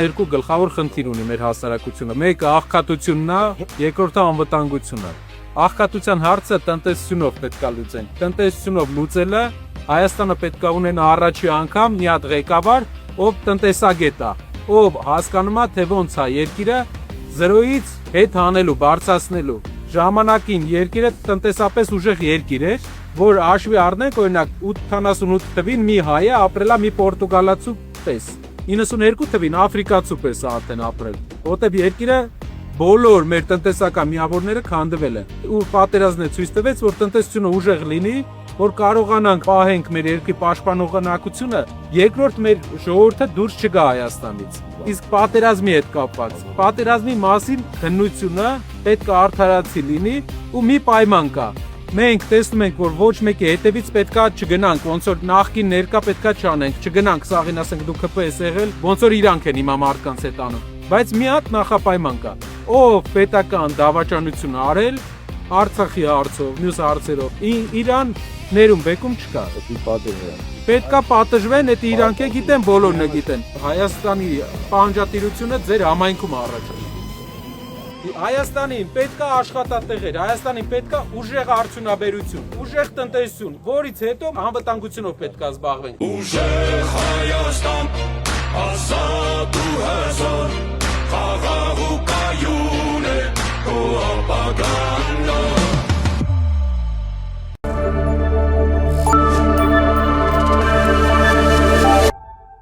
Երկու գլխավոր խնդիր ունի մեր հասարակությունը։ Մեկը աղքատությունն է, երկրորդը անվտանգությունն է։ Աղքատության հարցը տնտեսությունով պետք է լուծենք։ Տնտեսությունով լուծելը Հայաստանը պետք է ունենա առաջի անգամ մի հատ ղեկավար, ով տնտեսագետ է, ով հասկանում է, թե ոնց է երկիրը 0-ից հետ հանելու, բարձրացնելու։ Ժամանակին երկիրը տնտեսապես ուժեղ երկիր էր, որ հաշվի առնենք, օրինակ 88 թվին մի հայը ապրելա մի պորտուգալացու պես, 92 թվին աֆրիկացու պես է արդեն ապրել, որտեղ երկիրը բոլոր մեր տնտեսական միավորները քանդվել են։ Ու պատերազմն է ցույց տվեց, որ տնտեսությունը ուժեղ լինի, որ կարողանանք պահենք մեր երկրի պաշտպանողականությունը, երկրորդ մեր ժողովուրդը դուրս չգա Հայաստանից։ Իսկ պատերազմի հետ կապված, պատերազմի մասին քննությունը պետք է արդարացի լինի ու մի պայման կա։ Մենք տեսնում ենք, որ ոչ մեկի հետևից պետքա չգնանք, ոնց որ նախկին ներկա պետքա չանենք, չգնանք սաղին ասենք դու ԿՊՍ եղել, ոնց որ իրանք են հիմա մարդկանց հետ անում։ Բայց մի հատ նախապայման կա։ Ով պետական դավաճանություն արել Արցախի հարցով, մյուս հարցերով, իրան ներում բեկում չկա։ Պետքա պատժվեն, դա իրանք է գիտեն, բոլորն է գիտեն։ Հայաստանի պահանջատիրությունը ձեր համայնքում առաջ։ Հայաստանին պետքա աշխատատեղեր, Հայաստանին պետքա ուժեղ արդյունաբերություն, ուժեղ տնտեսություն, որից հետո անվտանգությունով պետքա զբաղվենք։ Ուժեղ Հայաստան, ազատ ու հզոր